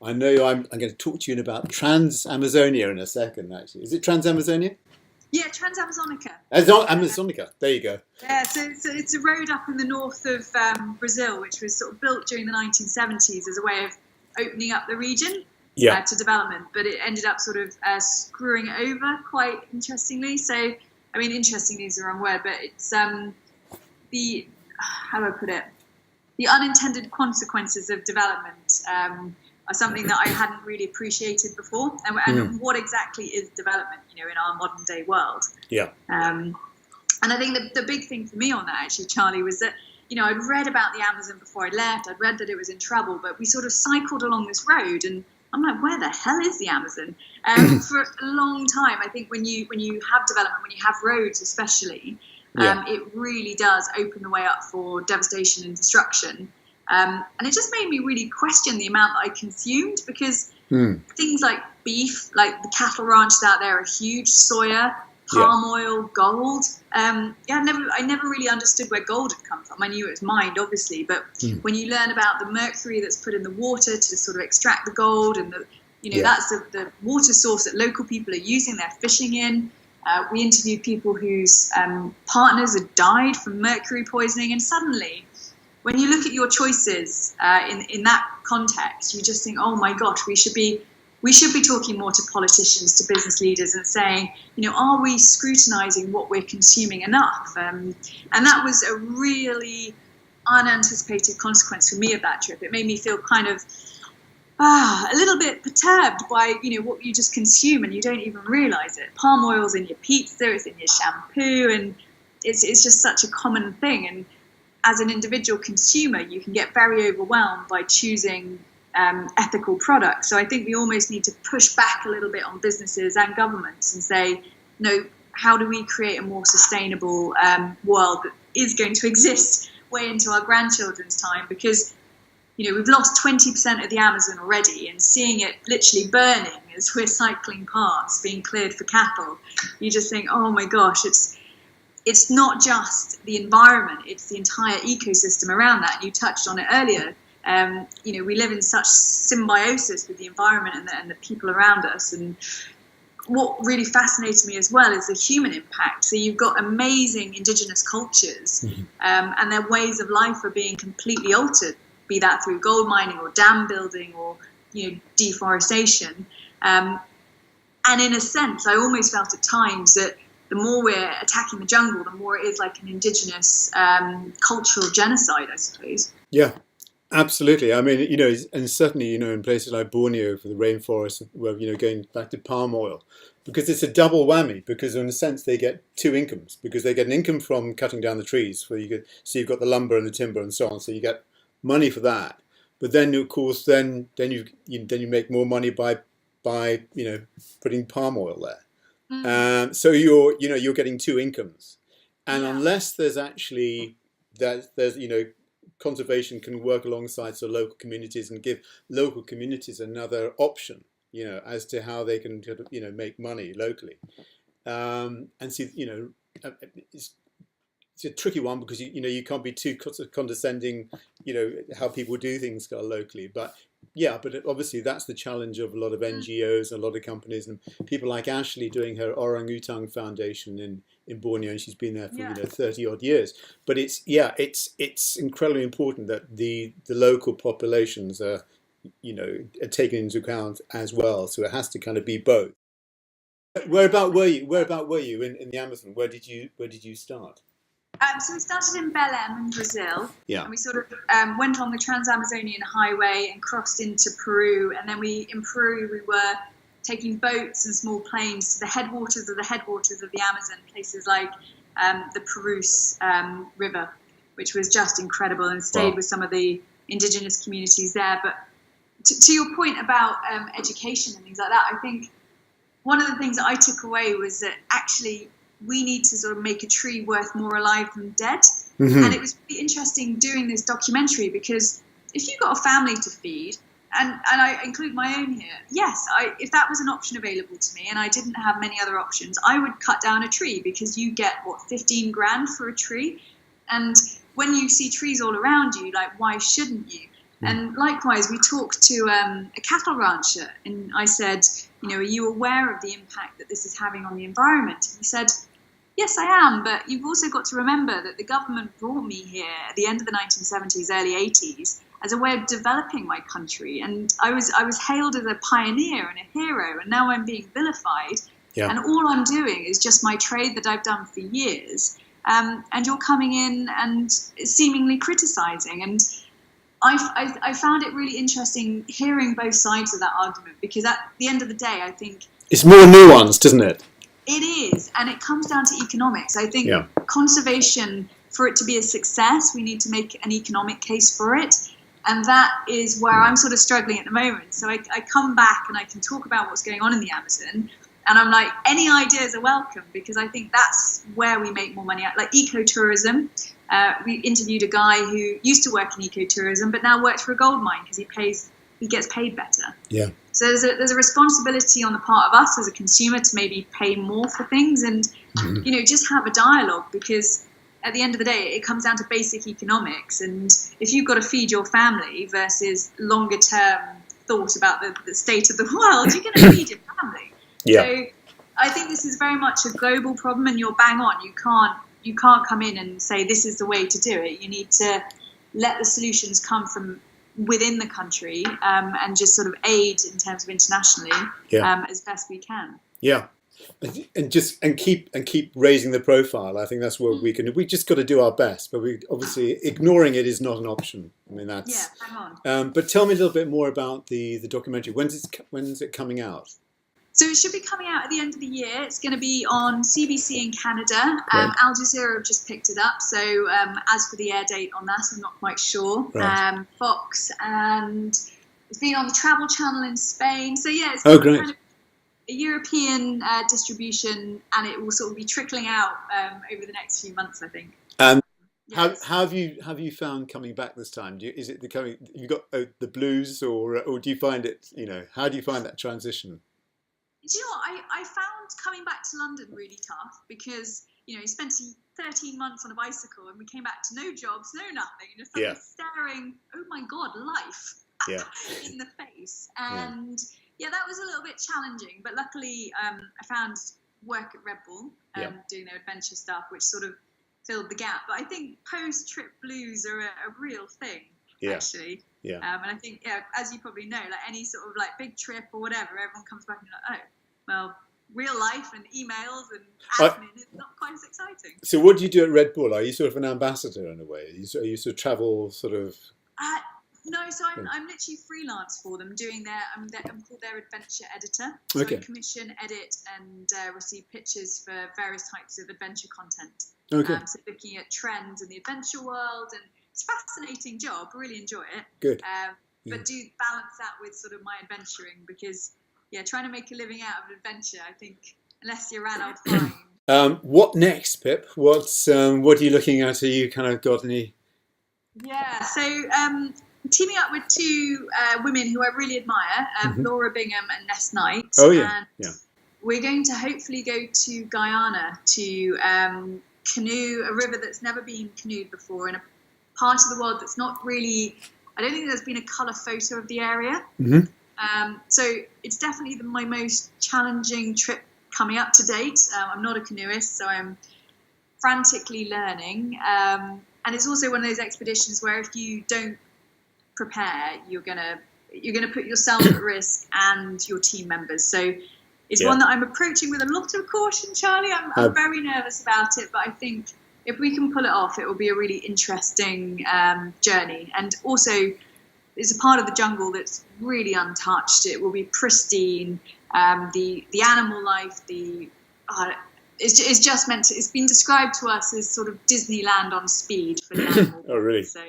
I know I'm going to talk to you about Trans-Amazonia in a second, actually. Is it Trans-Amazonia? Yeah, Trans-Amazonica. Amazonica, there you go. Yeah, so it's a road up in the north of Brazil, which was sort of built during the 1970s as a way of opening up the region to development. But it ended up sort of screwing it over quite interestingly. So, I mean, interestingly is the wrong word, but it's how do I put it? The unintended consequences of development are something that I hadn't really appreciated before. And what exactly is development, in our modern day world? Yeah. And I think the big thing for me on that, actually, Charlie, was that, I'd read about the Amazon before I left. I'd read that it was in trouble, but we sort of cycled along this road and I'm like, where the hell is the Amazon? For a long time, I think when you have development, when you have roads especially, it really does open the way up for devastation and destruction. And it just made me really question the amount that I consumed, because things like beef, like the cattle ranches out there are huge, soya, palm oil, gold. I never really understood where gold had come from. I knew it was mined, obviously, but when you learn about the mercury that's put in the water to sort of extract the gold, and that's the water source that local people are using, they're fishing in. We interviewed people whose partners had died from mercury poisoning, and suddenly, when you look at your choices in that context, you just think, oh my gosh, we should be talking more to politicians, to business leaders, and saying, are we scrutinizing what we're consuming enough? And that was a really unanticipated consequence for me of that trip. It made me feel kind of a little bit perturbed by, what you just consume and you don't even realize it. Palm oil's in your pizza, it's in your shampoo, and it's just such a common thing. And as an individual consumer, you can get very overwhelmed by choosing ethical products. So I think we almost need to push back a little bit on businesses and governments and say, no, how do we create a more sustainable world that is going to exist way into our grandchildren's time? Because, we've lost 20% of the Amazon already, and seeing it literally burning as we're cycling past, being cleared for cattle, you just think, oh my gosh, it's not just the environment, it's the entire ecosystem around that. You touched on it earlier. We live in such symbiosis with the environment and the people around us. And what really fascinates me as well is the human impact. So you've got amazing indigenous cultures, and their ways of life are being completely altered, be that through gold mining or dam building or deforestation. And in a sense, I almost felt at times that the more we're attacking the jungle, the more it is like an indigenous cultural genocide, I suppose. Yeah. Absolutely. I mean, and certainly, in places like Borneo for the rainforest, where, going back to palm oil, because it's a double whammy, because in a sense they get two incomes, because they get an income from cutting down the trees, so you've got the lumber and the timber and so on, so you get money for that. But then, of course, then you make more money by putting palm oil there. So you're getting two incomes. And unless there's actually there's conservation can work alongside local communities and give local communities another option, as to how they can, make money locally. And see, it's a tricky one, because you can't be too condescending, how people do things locally. But obviously that's the challenge of a lot of NGOs and a lot of companies, and people like Ashley doing her Orangutan Foundation in Borneo, and she's been there for 30 odd years. But it's incredibly important that the local populations are taken into account as well. So it has to kind of be both. Whereabout were you in the Amazon? Where did you start? So we started in Belém in Brazil, and we sort of went on the Trans-Amazonian Highway and crossed into Peru. And then in Peru, we were taking boats and small planes to the headwaters of the Amazon, places like the Purus River, which was just incredible, and stayed with some of the indigenous communities there. But to your point about education and things like that, I think one of the things that I took away was that actually we need to sort of make a tree worth more alive than dead. And it was really interesting doing this documentary, because if you've got a family to feed, and I include my own here, yes, if that was an option available to me and I didn't have many other options, I would cut down a tree, because you get 15 grand for a tree. And when you see trees all around you, like, why shouldn't you? And likewise, we talked to a cattle rancher, and I said, are you aware of the impact that this is having on the environment? And he said, yes, I am, but you've also got to remember that the government brought me here at the end of the 1970s, early 80s, as a way of developing my country. And I was hailed as a pioneer and a hero, and now I'm being vilified. Yeah. And all I'm doing is just my trade that I've done for years. And you're coming in and seemingly criticizing. And I found it really interesting hearing both sides of that argument, because at the end of the day, I think it's more nuanced, isn't it? It is, and it comes down to economics. I think conservation, for it to be a success, we need to make an economic case for it. And that is where I'm sort of struggling at the moment. So I come back and I can talk about what's going on in the Amazon. And I'm like, any ideas are welcome, because I think that's where we make more money. Like ecotourism. We interviewed a guy who used to work in ecotourism, but now works for a gold mine because he gets paid better. Yeah. So there's a responsibility on the part of us as a consumer to maybe pay more for things and, just have a dialogue, because at the end of the day, it comes down to basic economics. And if you've got to feed your family versus longer term thought about the state of the world, you're going to feed your family. Yeah. So I think this is very much a global problem, and you're bang on. You can't come in and say this is the way to do it. You need to let the solutions come from within the country, and just sort of aid in terms of internationally, as best we can. Yeah. And keep raising the profile. I think that's what we can do. We just got to do our best, but we obviously ignoring it is not an option. I mean, that's hang on. But tell me a little bit more about the documentary. When's it coming out? So it should be coming out at the end of the year. It's going to be on CBC in Canada. Al Jazeera have just picked it up. So as for the air date on that, I'm not quite sure. Right. Fox, and it's been on the Travel Channel in Spain. So yeah, it's kind of a European distribution, and it will sort of be trickling out over the next few months, I think. How have you found coming back this time? Is it you got the blues, or do you find it? How do you find that transition? Do you know what? I found coming back to London really tough, because you spent 13 months on a bicycle, and we came back to no jobs, no nothing, and just staring, oh my god, life in the face. And that was a little bit challenging, but luckily I found work at Red Bull, doing their adventure stuff, which sort of filled the gap. But I think post-trip blues are a real thing, actually. Yeah. And I think, as you probably know, like any sort of like big trip or whatever, everyone comes back and like, oh, well, real life and emails and admin is not quite as exciting. So what do you do at Red Bull? Are you sort of an ambassador in a way? Are you sort of travel sort of? No, so I'm literally freelance for them, doing I'm called their adventure editor. So I commission, edit, and receive pitches for various types of adventure content. Okay. So looking at trends in the adventure world, and it's a fascinating job. Really enjoy it. Good. But do balance that with sort of my adventuring, because trying to make a living out of an adventure, I think, unless you're around, I'll find. What next, Pip? What are you looking at? Are you kind of got any? Yeah. So teaming up with two women who I really admire, Laura Bingham and Ness Knight. Oh yeah. And we're going to hopefully go to Guyana to canoe a river that's never been canoed before, in a part of the world that's not really, I don't think there's been a colour photo of the area. So it's definitely my most challenging trip coming up to date. I'm not a canoeist, so I'm frantically learning. And it's also one of those expeditions where if you don't prepare, you're gonna put yourself at risk and your team members. So it's one that I'm approaching with a lot of caution, Charlie. I'm very nervous about it, but I think if we can pull it off, it will be a really interesting journey. And also, it's a part of the jungle that's really untouched. It will be pristine. The animal life, it's just meant to. It's been described to us as sort of Disneyland on speed for the animal. Oh, really? So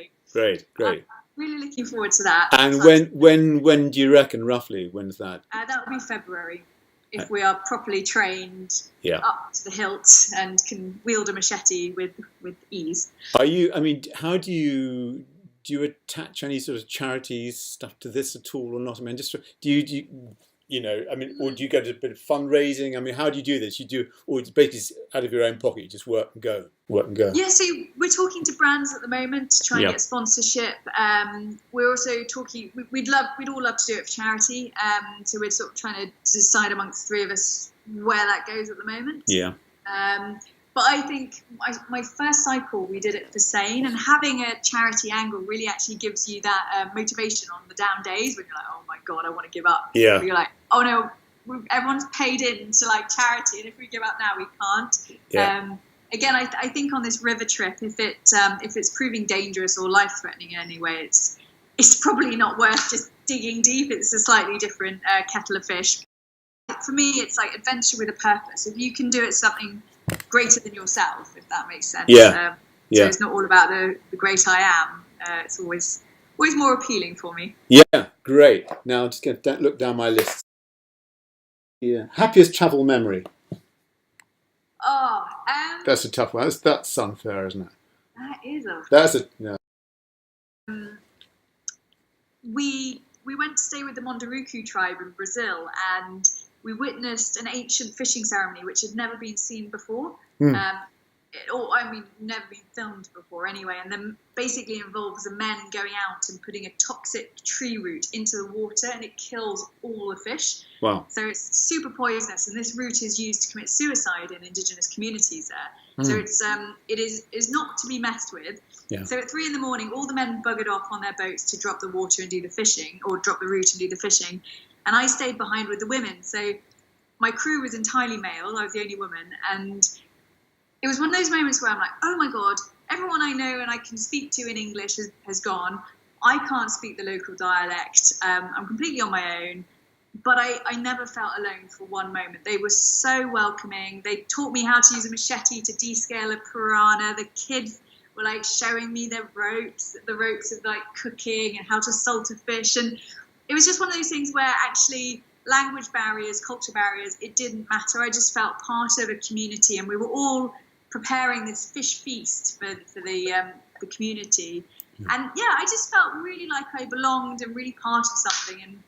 great. Really looking forward to that. And when do you reckon roughly? When's that? That will be February. If we are properly trained up to the hilt and can wield a machete with ease. Are you? I mean, how do you attach any sort of charities stuff to this at all, or not? I mean, just do you I mean, or do you go to a bit of fundraising? I mean, how do you do this? You do, or it's basically out of your own pocket, you just work and go. Yeah, so we're talking to brands at the moment to try and get sponsorship. We're also talking. We'd all love to do it for charity. So we're sort of trying to decide amongst the three of us where that goes at the moment. Yeah. But I think my first cycle, we did it for Sane, and having a charity angle really actually gives you that motivation on the down days when you're like, oh my God, I want to give up. Yeah. But you're like, oh no, everyone's paid in to like charity, and if we give up now, we can't. Yeah. Again, I think on this river trip, if it's proving dangerous or life-threatening in any way, it's probably not worth just digging deep. It's a slightly different kettle of fish. For me, it's like adventure with a purpose. If you can do it something greater than yourself, if that makes sense. Yeah. So it's not all about the great I am. It's always more appealing for me. Yeah, great. Now I'm just going to look down my list. Yeah, happiest travel memory. Oh, that's a tough one. That's unfair, isn't it? That is a. That's a. Yeah. We went to stay with the Munduruku tribe in Brazil, and we witnessed an ancient fishing ceremony which had never been seen before. Never been filmed before anyway. And then basically involves the men going out and putting a toxic tree root into the water, and it kills all the fish. Wow. So it's super poisonous, and this root is used to commit suicide in indigenous communities there. So it is not to be messed with. Yeah. So at 3 a.m, all the men buggered off on their boats to drop the water and do the fishing, or drop the root and do the fishing. And I stayed behind with the women. So my crew was entirely male. I was the only woman. And it was one of those moments where I'm like, oh my God, everyone I know and I can speak to in English has gone. I can't speak the local dialect. I'm completely on my own. But I never felt alone for one moment. They were so welcoming. They taught me how to use a machete to descale a piranha. The kids were like showing me the ropes of like cooking and how to salt a fish. And it was just one of those things where actually language barriers, culture barriers, it didn't matter. I just felt part of a community, and we were all preparing this fish feast for the community. And yeah, I just felt really like I belonged and really part of something. And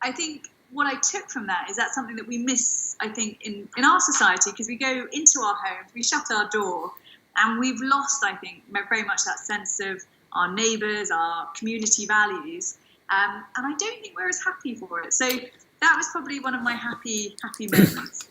I think what I took from that is that's something that we miss, I think, in our society, because we go into our homes, we shut our door, and we've lost, I think, very much that sense of our neighbours, our community values. And I don't think we're as happy for it. So that was probably one of my happy moments.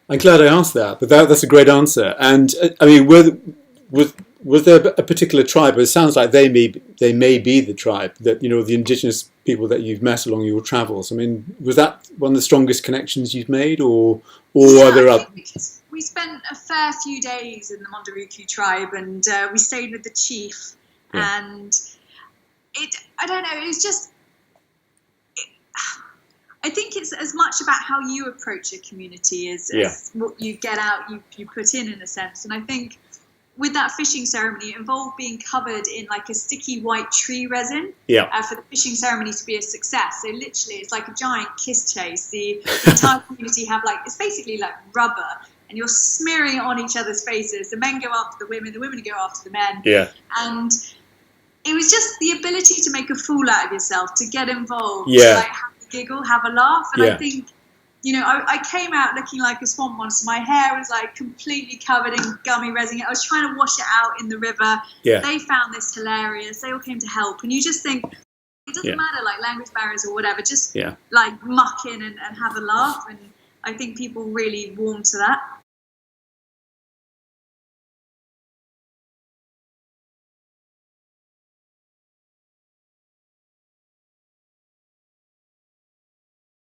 I'm glad I asked that, but that's a great answer. And I mean, was there a particular tribe? It sounds like they may be the tribe that, the indigenous people that you've met along your travels. I mean, was that one of the strongest connections you've made, or are there other? Because we spent a fair few days in the Munduruku tribe, and we stayed with the chief, and I don't know, it was just. I think it's as much about how you approach a community as what you get out, you put in a sense. And I think with that fishing ceremony, it involved being covered in like a sticky white tree resin for the fishing ceremony to be a success. So literally, it's like a giant kiss chase. The entire community have it's basically like rubber, and you're smearing it on each other's faces. The men go after the women go after the men. Yeah. And it was just the ability to make a fool out of yourself, to get involved, yeah. to have a giggle, have a laugh. And I think, I came out looking like a swamp monster. My hair was like completely covered in gummy resin. I was trying to wash it out in the river. Yeah. They found this hilarious. They all came to help. And you just think, it doesn't matter, like language barriers or whatever, just like muck in and have a laugh. And I think people really warm to that.